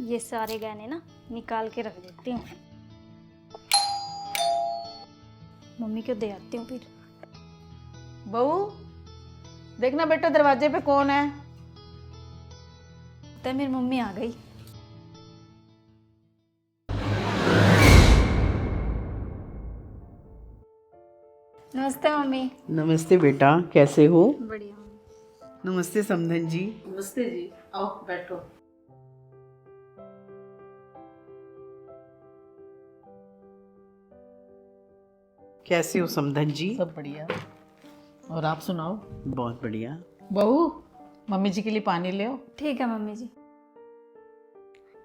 ये सारे गहने ना निकाल के रख देती हूँ, मम्मी को दे आती हूँ फिर। बहू देखना बेटा दरवाजे पे कौन है। तो मेरी मम्मी आ गई। नमस्ते मम्मी। नमस्ते बेटा, कैसे हो? बढ़िया। नमस्ते समधन जी। नमस्ते जी, आओ बैठो। कैसे हो समधन जी? सब बढ़िया। और आप सुनाओ? बहुत बढ़िया। बहू मम्मी जी के लिए पानी ले आओ। ठीक है मम्मी जी।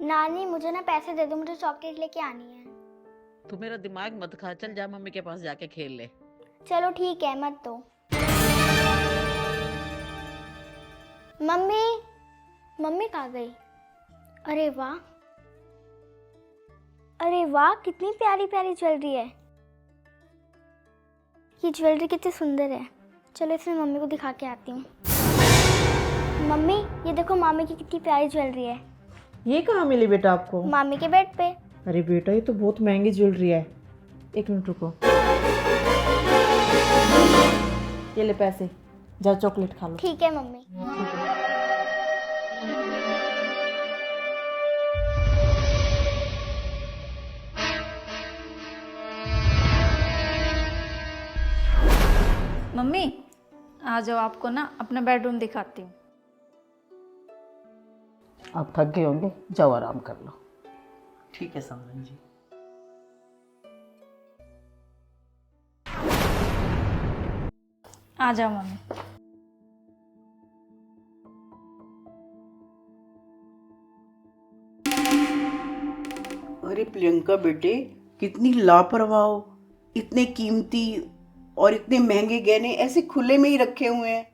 नानी मुझे ना पैसे दे दो, मुझे चॉकलेट लेके आनी है। तू मेरा दिमाग मत खा, चल जा मम्मी के पास जाके खेल ले। चलो ठीक है, मत दो। मम्मी मम्मी कहाँ गई? अरे वाह, अरे वाह, कितनी प्यारी प्यारी ज्वेलरी है। ये ज्वेलरी कितनी सुंदर है। चलो इसमें मम्मी को दिखा के आती हूँ। मम्मी ये देखो, मामी की कितनी प्यारी ज्वेलरी है। ये कहाँ मिली बेटा आपको? मामी के बेड पे। अरे बेटा ये तो बहुत महंगी ज्वेलरी है। एक मिनट रुको, ये ले पैसे, जाओ चॉकलेट खा लो। ठीक है मम्मी। मम्मी आ जाओ, आपको ना अपना बेडरूम दिखाती हूँ। आप थक गए होंगे, जाओ आराम कर लो। ठीक है समधन जी। आ जाओ मम्मी। अरे प्रियंका बेटे, कितनी लापरवाह हो। इतने कीमती और इतने महंगे गहने ऐसे खुले में ही रखे हुए हैं।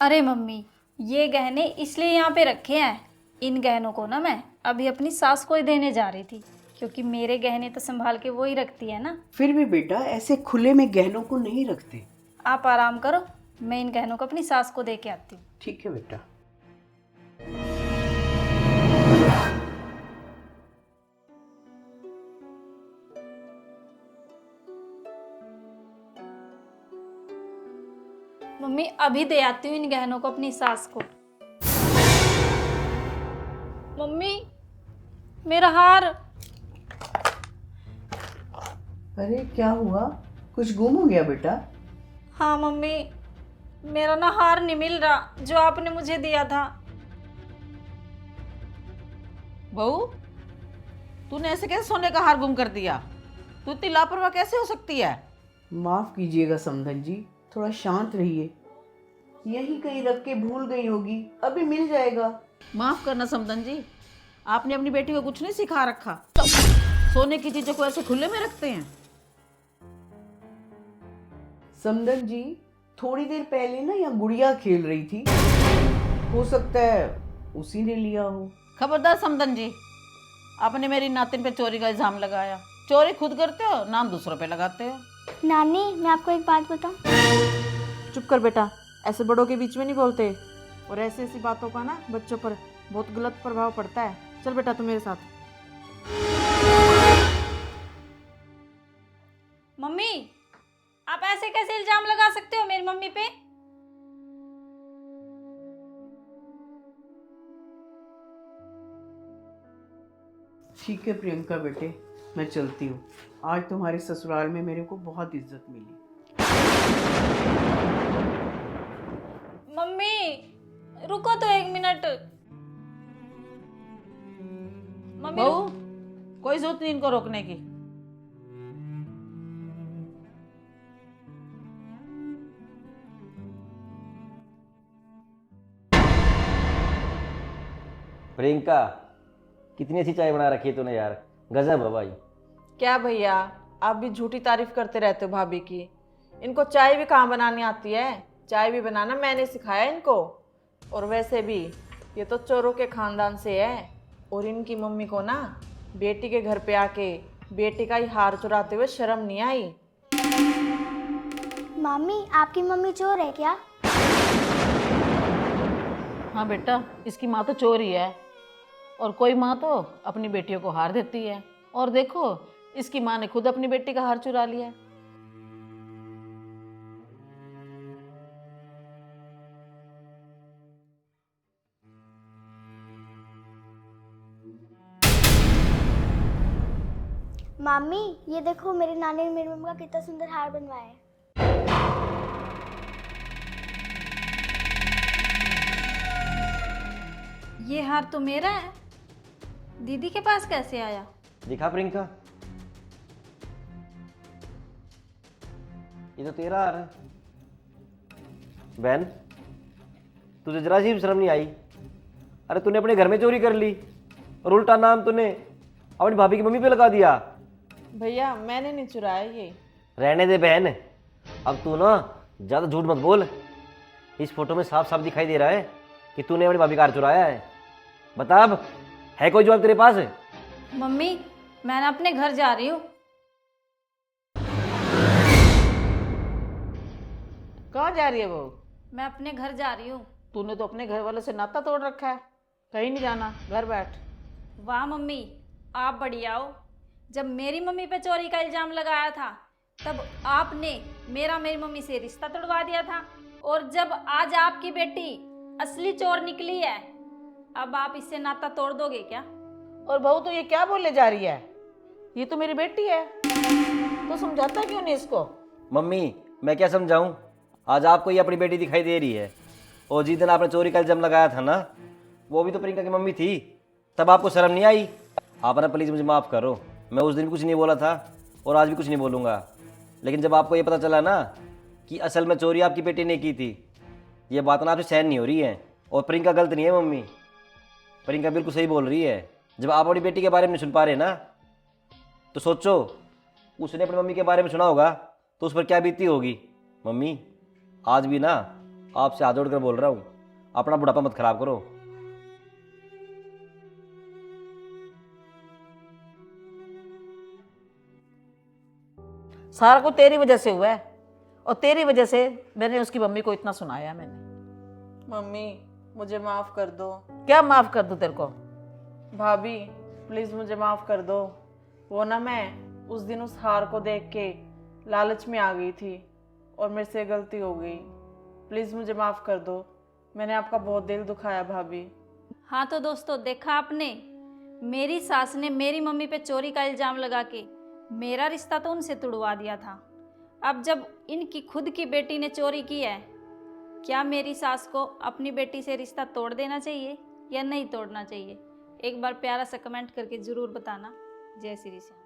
अरे मम्मी, ये गहने इसलिए यहाँ पे रखे हैं। इन गहनों को ना मैं अभी अपनी सास को ही देने जा रही थी, क्योंकि मेरे गहने तो संभाल के वो ही रखती है ना। फिर भी बेटा ऐसे खुले में गहनों को नहीं रखते। आप आराम करो, मैं इन गहनों को अपनी सास को दे के आती हूँ। ठीक है बेटा। मम्मी अभी दे आती हूँ इन गहनों को अपनी सास को। मम्मी मेरा हार। अरे क्या हुआ, कुछ गुम हो गया बेटा? हाँ मम्मी, मेरा ना हार नहीं मिल रहा जो आपने मुझे दिया था। बहू तूने ऐसे कैसे सोने का हार गुम कर दिया? तू इतनी लापरवाह कैसे हो सकती है? माफ कीजिएगा समधन जी, थोड़ा शांत रहिए। यहीं कहीं रख के भूल गई होगी, अभी मिल जाएगा। माफ करना समधन जी, आपने अपनी बेटी को कुछ नहीं सिखा रखा। सोने की चीजों को ऐसे खुले में रखते हैं। समधन जी, थोड़ी देर पहले ना यहाँ गुड़िया खेल रही थी, हो सकता है उसी ने लिया हो। खबरदार समधन जी, आपने मेरी नातिन पे चोरी का इल्जाम लगाया। चोरी खुद करते हो, नाम दूसरों पे लगाते हो। नानी मैं आपको एक बात बताऊं? चुप कर बेटा, ऐसे बड़ों के बीच में नहीं बोलते। और ऐसी ऐसी बातों का ना बच्चों पर बहुत गलत प्रभाव पड़ता है। चल बेटा तू मेरे साथ। मम्मी आप ऐसे कैसे इल्जाम लगा सकते हो मेरी मम्मी पे? ठीक है प्रियंका बेटे, मैं चलती हूँ। आज तुम्हारे ससुराल में मेरे को बहुत इज्जत मिली। मम्मी रुको तो एक मिनट। मम्मी बहू कोई जरूरत नहीं इनको रोकने की। प्रियंका, कितनी अच्छी चाय बना रखी है तूने यार, गजब है भाई। क्या भैया, आप भी झूठी तारीफ करते रहते हो भाभी की। इनको चाय भी कहाँ बनानी आती है? चाय भी बनाना मैंने सिखाया इनको। और वैसे भी ये तो चोरों के खानदान से है। और इनकी मम्मी को ना बेटी के घर पे आके बेटी का ही हार चुराते हुए शर्म नहीं आई। मामी आपकी मम्मी चोर है क्या? हाँ बेटा, इसकी माँ तो चोर ही है। और कोई माँ तो अपनी बेटियों को हार देती है। और देखो, इसकी माँ ने खुद अपनी बेटी का हार चुरा लिया है। मामी ये देखो मेरी नानी ने मेरी मम्मी का कितना सुंदर हार बनवाया है। ये हार तो मेरा है, दीदी के पास कैसे आया? दिखा प्रियंका, ये तो तेरा हार है। बहन, तुझे जरा सी भी शर्म नहीं आई? अरे तूने अपने घर में चोरी कर ली और उल्टा नाम तूने अपनी भाभी की मम्मी पे लगा दिया। भैया मैंने नहीं चुराया ये। रहने दे बहन, अब तू ना ज़्यादा झूठ मत बोल। इस फोटो में साफ साफ दिखाई दे रहा है कि तूने अपनी भाभी का हार चुराया है। बता, अब है कोई जवाब तेरे पास? मम्मी मैं ना अपने घर जा रही हूँ। कहाँ जा रही है वो? मैं अपने घर जा रही हूँ। तूने तो अपने घर वाले से नाता तोड़ रखा है। कहीं नहीं जाना, घर बैठ। वाह मम्मी, आप बढ़िया हो। जब मेरी मम्मी पे चोरी का इल्ज़ाम लगाया था तब आपने मेरी मम्मी से रिश्ता तोड़वा दिया था, और जब आज आपकी बेटी असली चोर निकली है, अब आप इससे नाता तोड़ दोगे क्या? और बहू तो ये क्या बोलने जा रही है? ये तो मेरी बेटी है, तो समझाता क्यों नहीं इसको? मम्मी मैं क्या समझाऊं? आज आपको ये अपनी बेटी दिखाई दे रही है, और जिस दिन आपने चोरी का इल्जाम लगाया था ना, वो भी तो प्रियंका की मम्मी थी। तब आपको शर्म नहीं आई? आप ना प्लीज़ मुझे माफ़ करो, मैं उस दिन कुछ नहीं बोला था और आज भी कुछ नहीं बोलूँगा। लेकिन जब आपको ये पता चला ना कि असल में चोरी आपकी बेटी ने की थी, ये बात ना आपसे सहन नहीं हो रही है। और प्रियंका गलत नहीं है मम्मी, प्रियंका बिल्कुल सही बोल रही है। जब आप अपनी बेटी के बारे में नहीं सुन पा रहे ना, तो सोचो उसने अपनी मम्मी के बारे में सुना होगा तो उस पर क्या बीती होगी। मम्मी आज भी ना आपसे हाथ जोड़कर बोल रहा हूँ, अपना बुढ़ापा मत खराब करो। सारा कुछ तेरी वजह से हुआ है, और तेरी वजह से मैंने उसकी मम्मी को इतना सुनाया। मैंने मम्मी मुझे माफ़ कर दो। क्या माफ़ कर दूँ तेरे को? भाभी प्लीज़ मुझे माफ़ कर दो। वो ना मैं उस दिन उस हार को देख के लालच में आ गई थी और मेरे से गलती हो गई। प्लीज़ मुझे माफ़ कर दो, मैंने आपका बहुत दिल दुखाया भाभी। हाँ तो दोस्तों, देखा आपने, मेरी सास ने मेरी मम्मी पे चोरी का इल्ज़ाम लगा के मेरा रिश्ता तो उनसे तुड़वा दिया था। अब जब इनकी खुद की बेटी ने चोरी की है, क्या मेरी सास को अपनी बेटी से रिश्ता तोड़ देना चाहिए या नहीं तोड़ना चाहिए? एक बार प्यारा सा कमेंट करके ज़रूर बताना। जय श्री श्याम।